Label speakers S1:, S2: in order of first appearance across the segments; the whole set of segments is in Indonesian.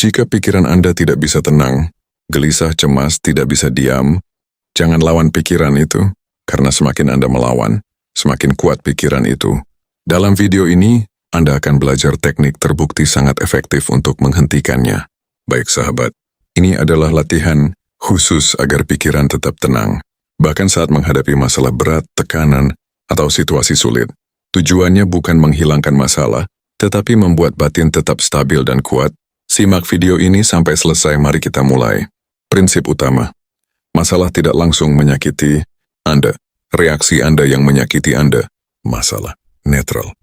S1: Jika pikiran Anda tidak bisa tenang, gelisah, cemas, tidak bisa diam, jangan lawan pikiran itu, karena semakin Anda melawan, semakin kuat pikiran itu. Dalam video ini, Anda akan belajar teknik terbukti sangat efektif untuk menghentikannya. Baik sahabat, ini adalah latihan khusus agar pikiran tetap tenang, bahkan saat menghadapi masalah berat, tekanan, atau situasi sulit. Tujuannya bukan menghilangkan masalah, tetapi membuat batin tetap stabil dan kuat. Simak video ini sampai selesai, mari kita mulai. Prinsip utama, masalah tidak langsung menyakiti Anda. Reaksi Anda yang menyakiti Anda. Masalah netral.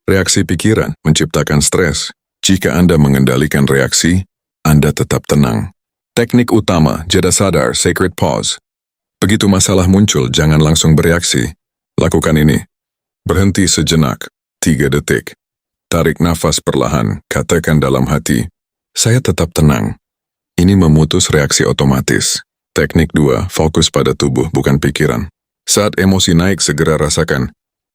S1: Reaksi pikiran menciptakan stres. Jika Anda mengendalikan reaksi, Anda tetap tenang. Teknik utama, jeda sadar, sacred pause. Begitu masalah muncul, jangan langsung bereaksi. Lakukan ini. Berhenti sejenak, 3 detik. Tarik nafas perlahan, katakan dalam hati, saya tetap tenang. Ini memutus reaksi otomatis. Teknik 2, fokus pada tubuh, bukan pikiran. Saat emosi naik, segera rasakan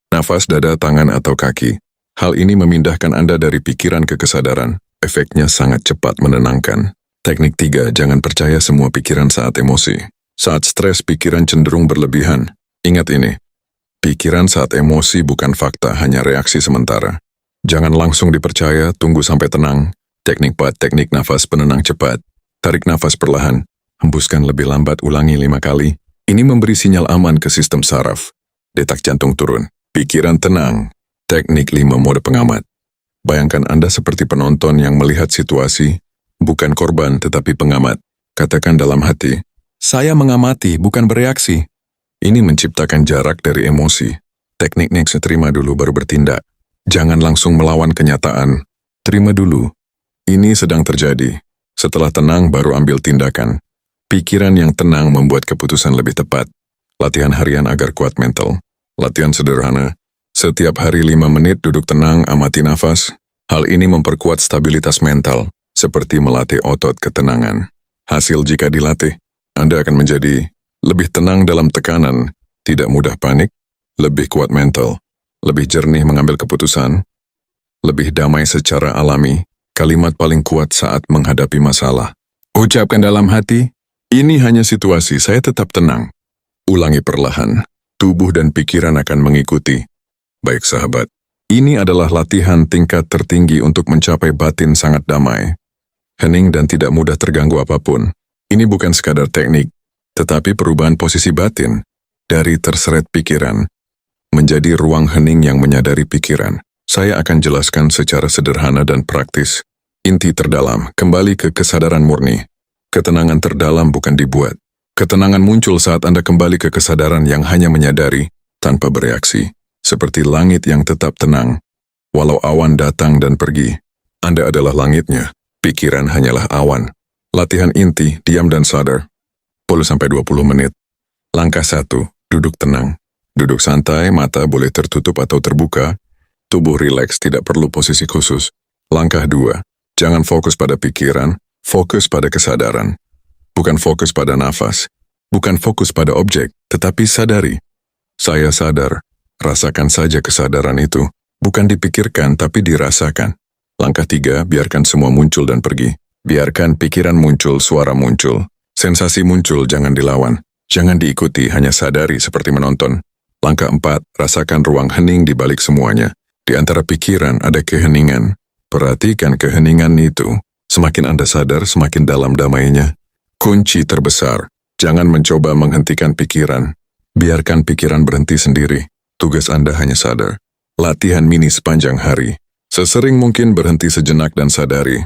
S1: nafas, dada, tangan, atau kaki. Hal ini memindahkan Anda dari pikiran ke kesadaran. Efeknya sangat cepat menenangkan. Teknik 3, jangan percaya semua pikiran saat emosi. Saat stres, pikiran cenderung berlebihan. Ingat ini, pikiran saat emosi bukan fakta, hanya reaksi sementara. Jangan langsung dipercaya, tunggu sampai tenang. Teknik 4, teknik nafas penenang cepat. Tarik nafas perlahan, hembuskan lebih lambat, ulangi 5 kali. Ini memberi sinyal aman ke sistem saraf. Detak jantung turun, pikiran tenang. Teknik 5, mode pengamat. Bayangkan Anda seperti penonton yang melihat situasi, bukan korban tetapi pengamat. Katakan dalam hati, saya mengamati, bukan bereaksi. Ini menciptakan jarak dari emosi. Teknik next, terima dulu baru bertindak. Jangan langsung melawan kenyataan. Terima dulu. Ini sedang terjadi. Setelah tenang baru ambil tindakan. Pikiran yang tenang membuat keputusan lebih tepat. Latihan harian agar kuat mental. Latihan sederhana. Setiap hari 5 menit duduk tenang, amati nafas. Hal ini memperkuat stabilitas mental, seperti melatih otot ketenangan. Hasil jika dilatih, Anda akan menjadi lebih tenang dalam tekanan, tidak mudah panik, lebih kuat mental, lebih jernih mengambil keputusan, lebih damai secara alami. Kalimat paling kuat saat menghadapi masalah. Ucapkan dalam hati, ini hanya situasi, saya tetap tenang. Ulangi perlahan, tubuh dan pikiran akan mengikuti. Baik sahabat, ini adalah latihan tingkat tertinggi untuk mencapai batin sangat damai. Hening dan tidak mudah terganggu apapun. Ini bukan sekadar teknik, tetapi perubahan posisi batin dari terseret pikiran menjadi ruang hening yang menyadari pikiran. Saya akan jelaskan secara sederhana dan praktis. Inti terdalam, kembali ke kesadaran murni. Ketenangan terdalam bukan dibuat. Ketenangan muncul saat Anda kembali ke kesadaran yang hanya menyadari, tanpa bereaksi. Seperti langit yang tetap tenang. Walau awan datang dan pergi, Anda adalah langitnya. Pikiran hanyalah awan. Latihan inti, diam dan sadar. 10-20 menit. Langkah 1, duduk tenang. Duduk santai, mata boleh tertutup atau terbuka. Tubuh rileks, tidak perlu posisi khusus. Langkah 2, jangan fokus pada pikiran, fokus pada kesadaran. Bukan fokus pada nafas, bukan fokus pada objek, tetapi sadari. Saya sadar, rasakan saja kesadaran itu. Bukan dipikirkan, tapi dirasakan. Langkah 3, biarkan semua muncul dan pergi. Biarkan pikiran muncul, suara muncul. Sensasi muncul, jangan dilawan. Jangan diikuti, hanya sadari seperti menonton. Langkah 4, rasakan ruang hening di balik semuanya. Di antara pikiran ada keheningan. Perhatikan keheningan itu. Semakin Anda sadar, semakin dalam damainya. Kunci terbesar, jangan mencoba menghentikan pikiran. Biarkan pikiran berhenti sendiri. Tugas Anda hanya sadar. Latihan mini sepanjang hari. Sesering mungkin berhenti sejenak dan sadari.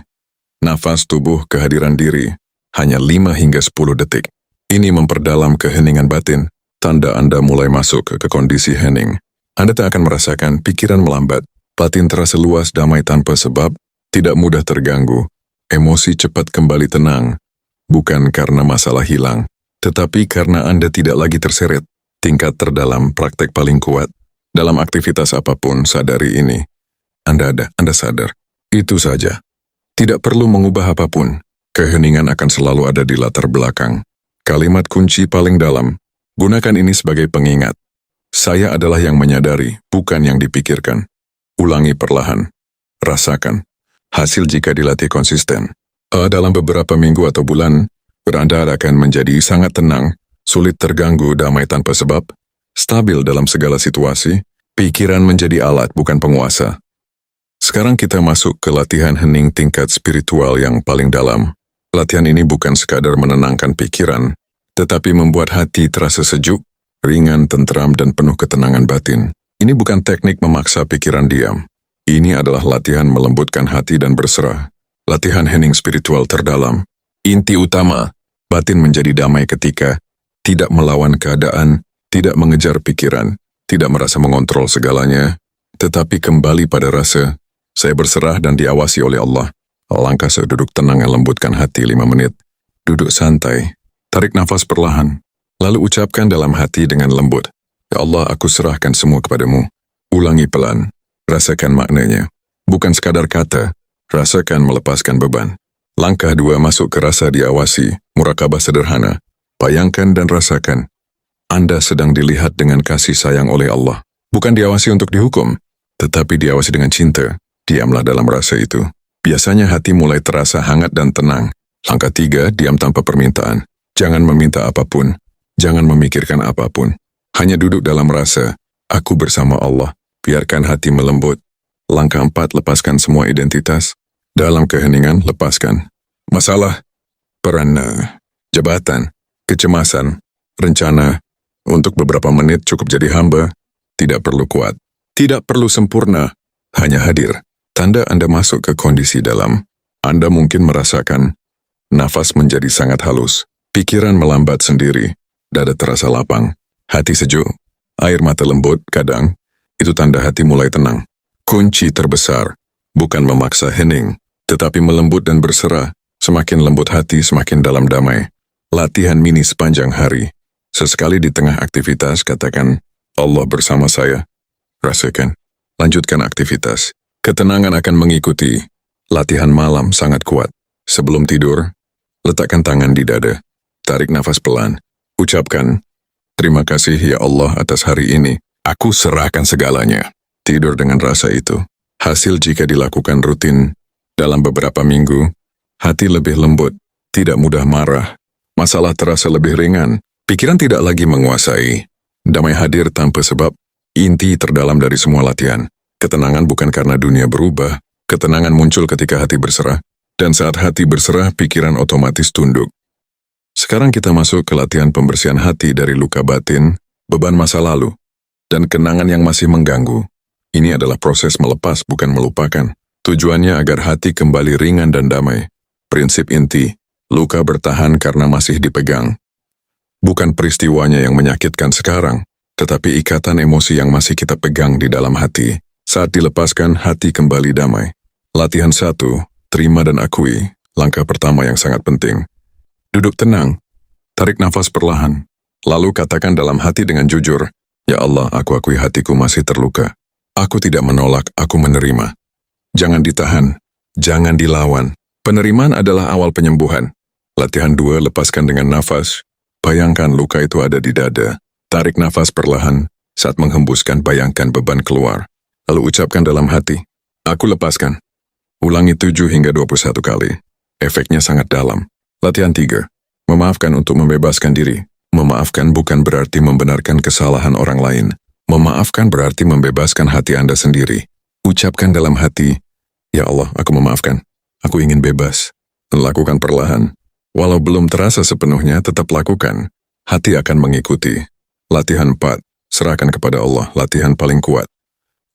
S1: Nafas, tubuh, kehadiran diri. Hanya 5 hingga 10 detik. Ini memperdalam keheningan batin. Tanda Anda mulai masuk ke kondisi hening. Anda tak akan merasakan pikiran melambat. Batin terasa luas, damai tanpa sebab, tidak mudah terganggu. Emosi cepat kembali tenang. Bukan karena masalah hilang, tetapi karena Anda tidak lagi terseret. Tingkat terdalam, praktek paling kuat. Dalam aktivitas apapun, sadari ini. Anda sadar. Itu saja. Tidak perlu mengubah apapun. Keheningan akan selalu ada di latar belakang. Kalimat kunci paling dalam. Gunakan ini sebagai pengingat. Saya adalah yang menyadari, bukan yang dipikirkan. Ulangi perlahan. Rasakan. Hasil jika dilatih konsisten. Dalam beberapa minggu atau bulan, Anda akan menjadi sangat tenang, sulit terganggu, damai tanpa sebab, stabil dalam segala situasi, pikiran menjadi alat bukan penguasa. Sekarang kita masuk ke latihan hening tingkat spiritual yang paling dalam. Latihan ini bukan sekadar menenangkan pikiran, tetapi membuat hati terasa sejuk, ringan, tentram, dan penuh ketenangan batin. Ini bukan teknik memaksa pikiran diam. Ini adalah latihan melembutkan hati dan berserah. Latihan hening spiritual terdalam. Inti utama, batin menjadi damai ketika tidak melawan keadaan, tidak mengejar pikiran, tidak merasa mengontrol segalanya, tetapi kembali pada rasa, saya berserah dan diawasi oleh Allah. Langkah saya duduk tenang dan lembutkan hati 5 menit. Duduk santai, tarik nafas perlahan, lalu ucapkan dalam hati dengan lembut, Ya Allah, aku serahkan semua kepadamu. Ulangi pelan, rasakan maknanya. Bukan sekadar kata, rasakan melepaskan beban. Langkah 2, masuk ke rasa diawasi, murakabah sederhana. Bayangkan dan rasakan, Anda sedang dilihat dengan kasih sayang oleh Allah. Bukan diawasi untuk dihukum, tetapi diawasi dengan cinta. Diamlah dalam rasa itu. Biasanya hati mulai terasa hangat dan tenang. Langkah 3, diam tanpa permintaan. Jangan meminta apapun, jangan memikirkan apapun. Hanya duduk dalam rasa, aku bersama Allah. Biarkan hati melembut. Langkah 4, lepaskan semua identitas. Dalam keheningan, lepaskan masalah, peran, jabatan, kecemasan, rencana. Untuk beberapa menit cukup jadi hamba. Tidak perlu kuat, tidak perlu sempurna, hanya hadir. Tanda Anda masuk ke kondisi dalam. Anda mungkin merasakan nafas menjadi sangat halus, pikiran melambat sendiri, dada terasa lapang, hati sejuk, air mata lembut. Kadang, itu tanda hati mulai tenang. Kunci terbesar, bukan memaksa hening, tetapi melembut dan berserah. Semakin lembut hati, semakin dalam damai. Latihan mini sepanjang hari. Sesekali di tengah aktivitas, katakan, Allah bersama saya. Rasakan. Lanjutkan aktivitas. Ketenangan akan mengikuti. Latihan malam sangat kuat. Sebelum tidur, letakkan tangan di dada. Tarik nafas pelan. Ucapkan, terima kasih ya Allah atas hari ini. Aku serahkan segalanya. Tidur dengan rasa itu. Hasil jika dilakukan rutin, dalam beberapa minggu, hati lebih lembut, tidak mudah marah. Masalah terasa lebih ringan. Pikiran tidak lagi menguasai. Damai hadir tanpa sebab. Inti terdalam dari semua latihan. Ketenangan bukan karena dunia berubah. Ketenangan muncul ketika hati berserah. Dan saat hati berserah, pikiran otomatis tunduk. Sekarang kita masuk ke latihan pembersihan hati dari luka batin, beban masa lalu, dan kenangan yang masih mengganggu. Ini adalah proses melepas, bukan melupakan. Tujuannya agar hati kembali ringan dan damai. Prinsip inti, luka bertahan karena masih dipegang. Bukan peristiwanya yang menyakitkan sekarang, tetapi ikatan emosi yang masih kita pegang di dalam hati. Saat dilepaskan, hati kembali damai. Latihan 1, terima dan akui. Langkah pertama yang sangat penting. Duduk tenang, tarik nafas perlahan, lalu katakan dalam hati dengan jujur, Ya Allah, aku akui hatiku masih terluka. Aku tidak menolak, aku menerima. Jangan ditahan, jangan dilawan. Penerimaan adalah awal penyembuhan. Latihan 2, lepaskan dengan nafas. Bayangkan luka itu ada di dada. Tarik nafas perlahan, saat menghembuskan bayangkan beban keluar. Lalu ucapkan dalam hati, aku lepaskan. Ulangi 7 hingga 21 kali. Efeknya sangat dalam. Latihan 3. Memaafkan untuk membebaskan diri. Memaafkan bukan berarti membenarkan kesalahan orang lain. Memaafkan berarti membebaskan hati Anda sendiri. Ucapkan dalam hati, Ya Allah, aku memaafkan. Aku ingin bebas. Lakukan perlahan. Walau belum terasa sepenuhnya, tetap lakukan. Hati akan mengikuti. Latihan 4. Serahkan kepada Allah. Latihan paling kuat.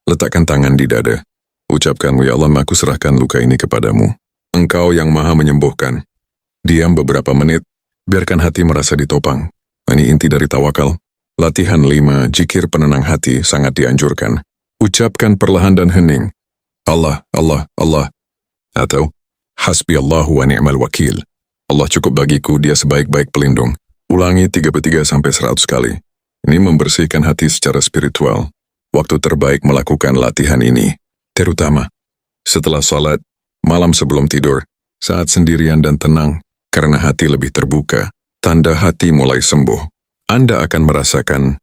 S1: Letakkan tangan di dada. Ucapkan, Ya Allah, aku serahkan luka ini kepadamu. Engkau yang maha menyembuhkan. Diam beberapa menit, biarkan hati merasa ditopang. Ini inti dari tawakal. Latihan 5, zikir penenang hati sangat dianjurkan. Ucapkan perlahan dan hening. Allah, Allah, Allah. Atau, Hasbi Allahu wa ni'mal wakil. Allah cukup bagiku, dia sebaik-baik pelindung. Ulangi 33-100 kali. Ini membersihkan hati secara spiritual. Waktu terbaik melakukan latihan ini. Terutama, setelah salat, malam sebelum tidur, saat sendirian dan tenang. Karena hati lebih terbuka, tanda hati mulai sembuh. Anda akan merasakan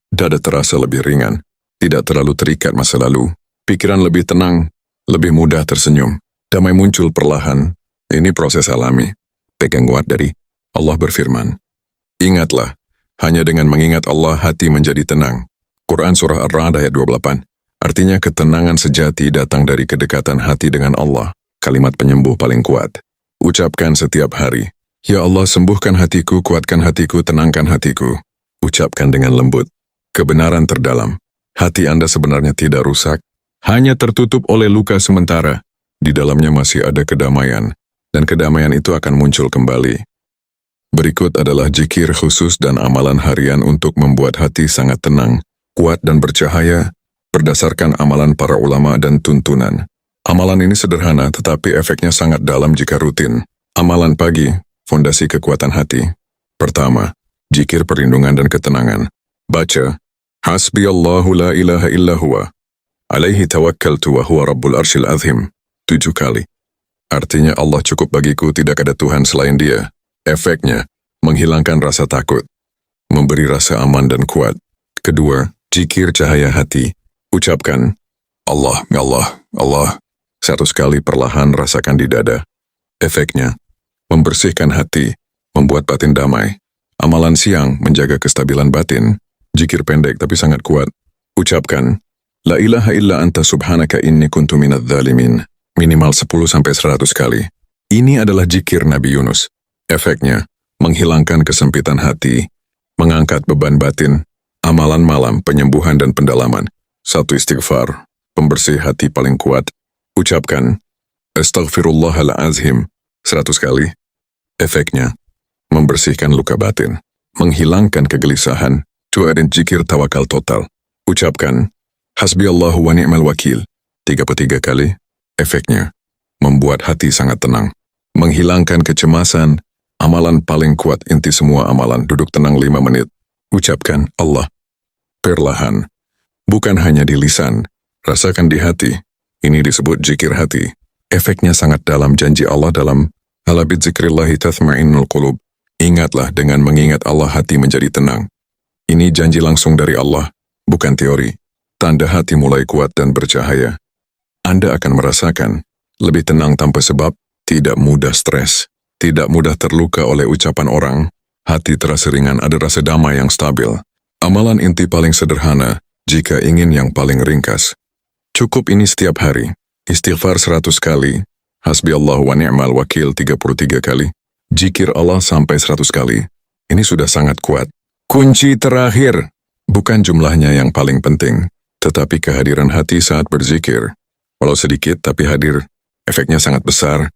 S1: dada terasa lebih ringan, tidak terlalu terikat masa lalu, pikiran lebih tenang, lebih mudah tersenyum, damai muncul perlahan, Ini proses alami. Pegang kuat dari Allah berfirman. Ingatlah, hanya dengan mengingat Allah hati menjadi tenang. Quran Surah Ar-Ra'd ayat 28. Artinya ketenangan sejati datang dari kedekatan hati dengan Allah. Kalimat penyembuh paling kuat. Ucapkan setiap hari. Ya Allah, sembuhkan hatiku, kuatkan hatiku, tenangkan hatiku. Ucapkan dengan lembut. Kebenaran terdalam. Hati Anda sebenarnya tidak rusak, hanya tertutup oleh luka sementara. Di dalamnya masih ada kedamaian, dan kedamaian itu akan muncul kembali. Berikut adalah zikir khusus dan amalan harian untuk membuat hati sangat tenang, kuat dan bercahaya, berdasarkan amalan para ulama dan tuntunan. Amalan ini sederhana, tetapi efeknya sangat dalam jika rutin. Amalan pagi, fondasi kekuatan hati. Pertama, zikir perlindungan dan ketenangan. Baca, Hasbiyallahu la ilaha illa huwa. Alaihi tawakkaltu wa huwa rabbul arsyil azim. 7 kali. Artinya Allah cukup bagiku, tidak ada Tuhan selain Dia. Efeknya, menghilangkan rasa takut. Memberi rasa aman dan kuat. Kedua, zikir cahaya hati. Ucapkan, Allah, Allah, Allah. 100 kali perlahan rasakan di dada. Efeknya, membersihkan hati, membuat batin damai. Amalan siang, menjaga kestabilan batin. Zikir pendek tapi sangat kuat. Ucapkan, La ilaha illa anta subhanaka inni kuntu minadz zalimin. Minimal 10-100 kali. Ini adalah zikir Nabi Yunus. Efeknya, menghilangkan kesempitan hati, mengangkat beban batin, amalan malam, penyembuhan dan pendalaman. 1 istighfar, pembersih hati paling kuat. Ucapkan, Astaghfirullahalazim, 100 kali. Efeknya, membersihkan luka batin, menghilangkan kegelisahan. 2 dan zikir tawakal total. Ucapkan, Hasbiyallahu wa ni'mal wakil, 33 kali. Efeknya, membuat hati sangat tenang, menghilangkan kecemasan. Amalan paling kuat inti semua amalan, duduk tenang 5 menit. Ucapkan Allah. Perlahan, bukan hanya di lisan, rasakan di hati. Ini disebut zikir hati. Efeknya sangat dalam, janji Allah dalam Ala bidzikrillahi tathma'innul qulub. Ingatlah, dengan mengingat Allah hati menjadi tenang. Ini janji langsung dari Allah, bukan teori. Tanda hati mulai kuat dan bercahaya. Anda akan merasakan lebih tenang tanpa sebab, tidak mudah stres, tidak mudah terluka oleh ucapan orang, hati terasa ringan, ada rasa damai yang stabil. Amalan inti paling sederhana, jika ingin yang paling ringkas. Cukup ini setiap hari, istighfar 100 kali, hasbiyallahu wa ni'mal wakil 33 kali, zikir Allah sampai 100 kali. Ini sudah sangat kuat. Kunci terakhir, bukan jumlahnya yang paling penting, tetapi kehadiran hati saat berzikir. Walau sedikit tapi hadir, efeknya sangat besar.